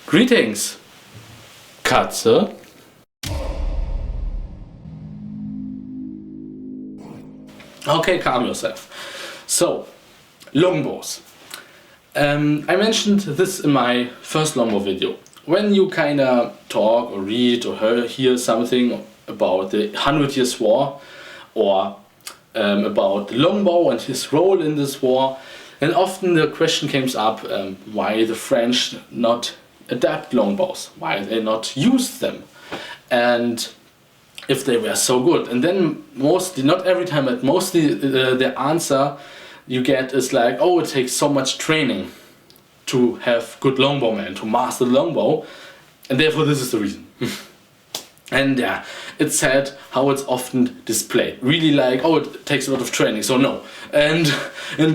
Greetings, Katze. Okay, calm yourself. So, longbows. I mentioned this in my first longbow video. When you kinda talk or read or hear something about the 100 Years' War or about the longbow and his role in this war, then often the question comes up why the French not adapt longbows, why they not use them, and if they were so good. And then mostly, not every time, but mostly the answer you get is like, oh, it takes so much training to have good longbowmen, to master the longbow, and therefore this is the reason. And yeah, it's sad how it's often displayed. Really like, oh, it takes a lot of training, so no. And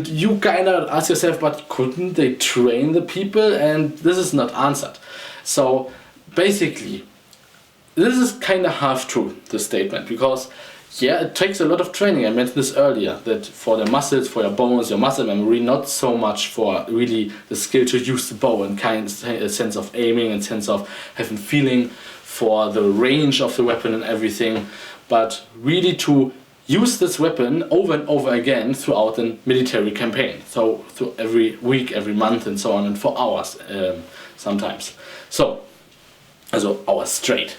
you kind of ask yourself, but couldn't they train the people? And this is not answered. So basically, this is kind of half true, this statement, because yeah, it takes a lot of training. I mentioned this earlier, that for the muscles, for your bones, your muscle memory, not so much for really the skill to use the bow and kind of a sense of aiming and sense of having feeling for the range of the weapon and everything, but really to use this weapon over and over again throughout a military campaign. So through every week, every month and so on, and for hours sometimes. So, also hours straight.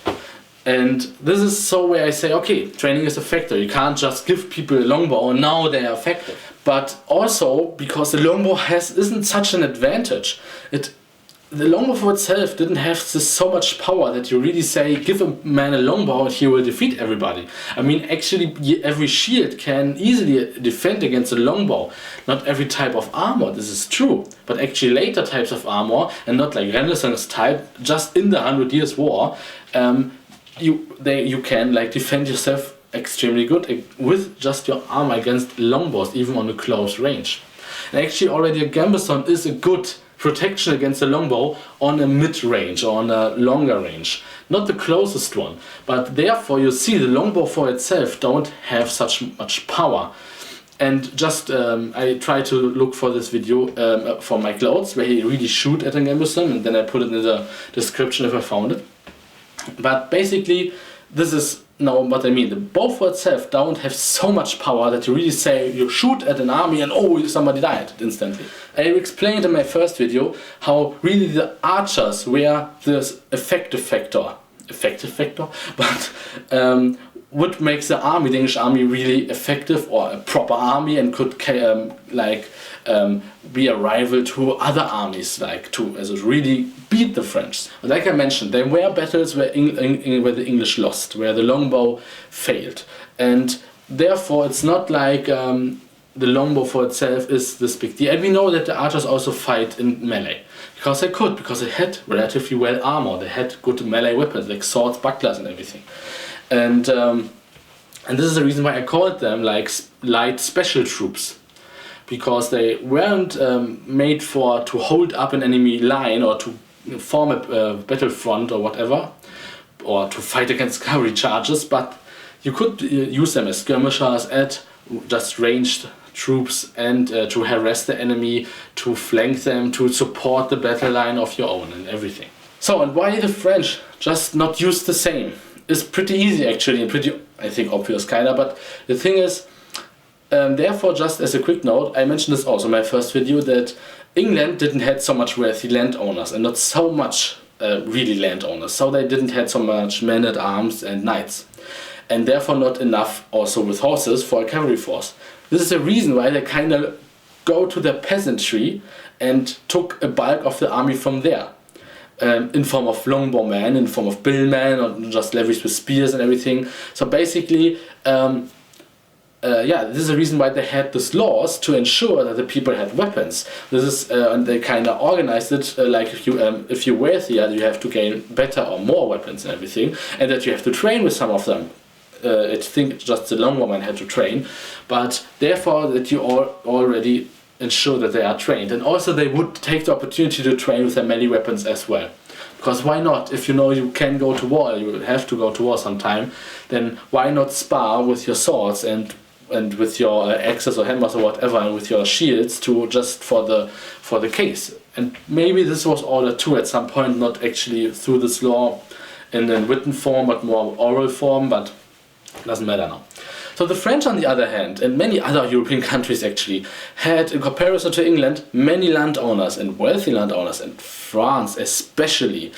And this is so where I say, okay, training is a factor. You can't just give people a longbow and now they are effective. But also because the longbow isn't such an advantage. The longbow for itself didn't have so much power that you really say, give a man a longbow and he will defeat everybody. I mean, actually every shield can easily defend against a longbow. Not every type of armor, this is true. But actually later types of armor, and not like Renaissance type, just in the 100 Years' War, you can like defend yourself extremely good with just your armor against longbows, even on a close range. And actually already a gambeson is a good protection against a longbow on a mid-range or on a longer range. Not the closest one, but therefore you see the longbow for itself don't have such much power. And just I try to look for this video for my clothes where he really shoot at a gambeson, and then I put it in the description if I found it. But basically this is now what I mean. The bow for itself don't have so much power that you really say you shoot at an army and oh, somebody died instantly. I explained in my first video how really the archers were this effective factor, but would make the army, the English army, really effective or a proper army, and could be a rival to other armies, like to really beat the French. But like I mentioned, there were battles where the English lost, where the longbow failed, and therefore it's not like the longbow for itself is this big deal. And we know that the archers also fight in melee, because they had relatively well armor, they had good melee weapons like swords, bucklers and everything. And this is the reason why I called them like light special troops, because they weren't made to hold up an enemy line or to form a battlefront or whatever, or to fight against cavalry charges, but you could use them as skirmishers, at just ranged troops, and to harass the enemy, to flank them, to support the battle line of your own and everything. So, and why the French just not use the same? Is pretty easy actually, and pretty, I think, obvious kinda, but the thing is, therefore, just as a quick note, I mentioned this also in my first video, that England didn't have so much wealthy landowners and not so much really landowners, so they didn't have so much men-at-arms and knights, and therefore not enough also with horses for a cavalry force. This is the reason why they kind of go to the peasantry and took a bulk of the army from there. In form of longbowmen, in form of billmen, or just levies with spears and everything. So basically, this is the reason why they had these laws to ensure that the people had weapons. This is and they kind of organized it like if you're wealthier, you have to gain better or more weapons and everything, and that you have to train with some of them. I think just the longbowmen had to train, but therefore that you already ensure that they are trained, and also they would take the opportunity to train with their melee weapons as well, because why not? If you know you can go to war, you have to go to war sometime, then why not spar with your swords and with your axes or hammers or whatever, and with your shields to just for the case. And maybe this was ordered too at some point, not actually through this law in a written form, but more oral form, but doesn't matter now. So the French, on the other hand, and many other European countries actually, had, in comparison to England, many landowners and wealthy landowners, and France especially.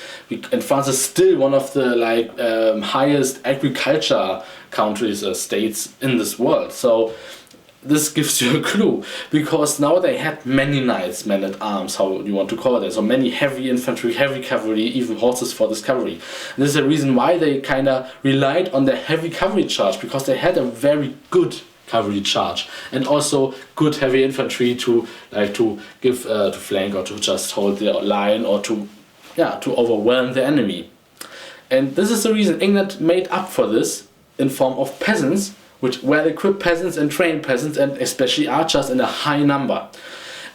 And France is still one of the highest agriculture countries, states in this world. So this gives you a clue, because now they had many knights, men at arms, how you want to call it, so many heavy infantry, heavy cavalry, even horses for this cavalry. And this is the reason why they kind of relied on the heavy cavalry charge, because they had a very good cavalry charge and also good heavy infantry to give to flank or to just hold the line or to overwhelm the enemy. And this is the reason England made up for this in form of peasants, which well-equipped peasants and trained peasants, and especially archers in a high number.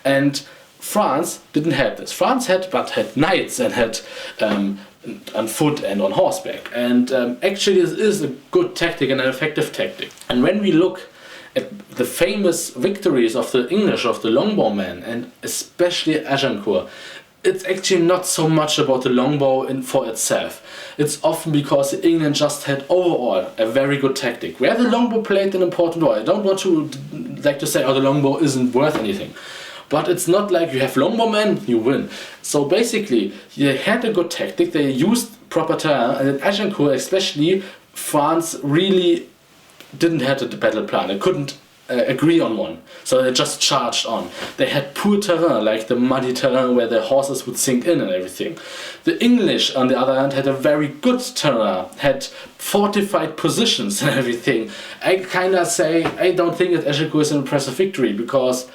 And France didn't have this. France had knights and had on foot and on horseback. And actually this is a good tactic and an effective tactic. And when we look at the famous victories of the English, of the longbowmen, and especially Agincourt, it's actually not so much about the longbow for itself. It's often because England just had overall a very good tactic, where the longbow played an important role. I don't want to say, oh, the longbow isn't worth anything. But it's not like you have longbowmen, you win. So basically, they had a good tactic, they used proper terrain, and in Agincourt especially, France really didn't have a battle plan. It couldn't agree on one, so they just charged on. They had poor terrain, like the muddy terrain where the horses would sink in and everything. The English, on the other hand, had a very good terrain, had fortified positions and everything. I kind of say, I don't think that Agincourt is an impressive victory, because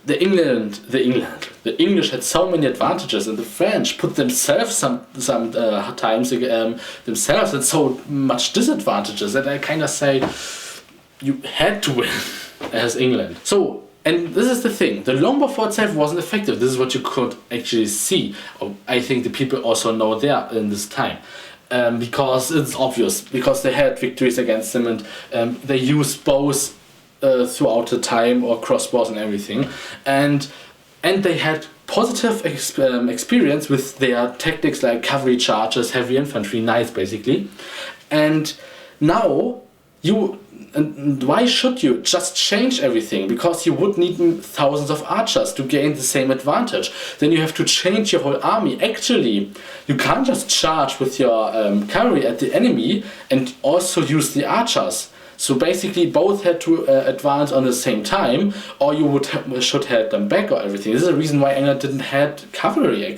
the English had so many advantages, and the French put themselves some times themselves at so much disadvantages that I kind of say, you had to win as England. So, and this is the thing, the longbow for itself wasn't effective. This is what you could actually see. I think the people also know there in this time. Because it's obvious, because they had victories against them, and they used bows throughout the time, or crossbows and everything. And they had positive experience with their tactics like cavalry charges, heavy infantry, knights basically. And now and why should you just change everything? Because you would need thousands of archers to gain the same advantage. Then you have to change your whole army. Actually, you can't just charge with your cavalry at the enemy and also use the archers. So basically both had to advance on the same time, or you should have them back or everything. This is the reason why England didn't have cavalry,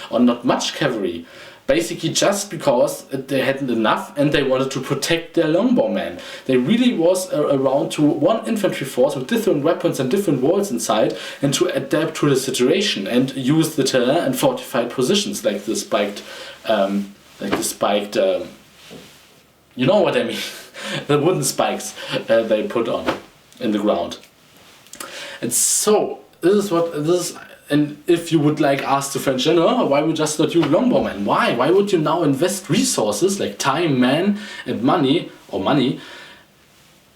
or not much cavalry. Basically just because they hadn't enough and they wanted to protect their longbowmen. They really was around to one infantry force with different weapons and different walls inside, and to adapt to the situation and use the terrain and fortified positions like the spiked, you know what I mean, the wooden spikes they put on in the ground. And so this is. And if you would ask the French general, why would just not use longbowmen? Why? Why would you now invest resources like time, men, and money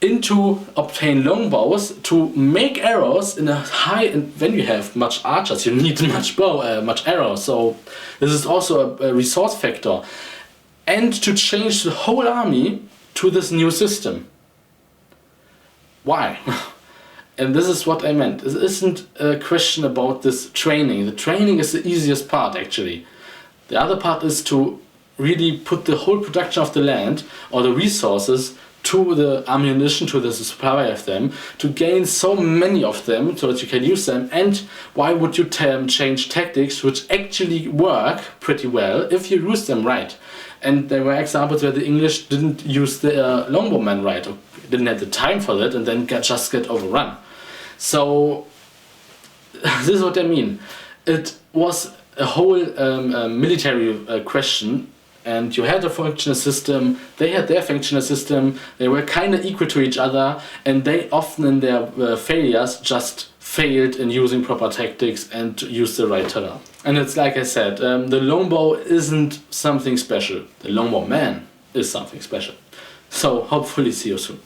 into obtain longbows to make arrows in a high? And when you have much archers, you need much arrows. So this is also a resource factor, and to change the whole army to this new system. Why? And this is what I meant. It isn't a question about this training. The training is the easiest part, actually. The other part is to really put the whole production of the land, or the resources, to the ammunition, to the supply of them, to gain so many of them so that you can use them. And why would you change tactics which actually work pretty well if you use them right? And there were examples where the English didn't use the longbowmen right, or didn't have the time for that, and then just get overrun. So this is what I mean. It was a whole military question, and you had a functional system, they had their functional system, they were kind of equal to each other, and they often in their failures just failed in using proper tactics and used the right terrain. And it's like I said, the longbow isn't something special. The longbowman is something special. So hopefully see you soon.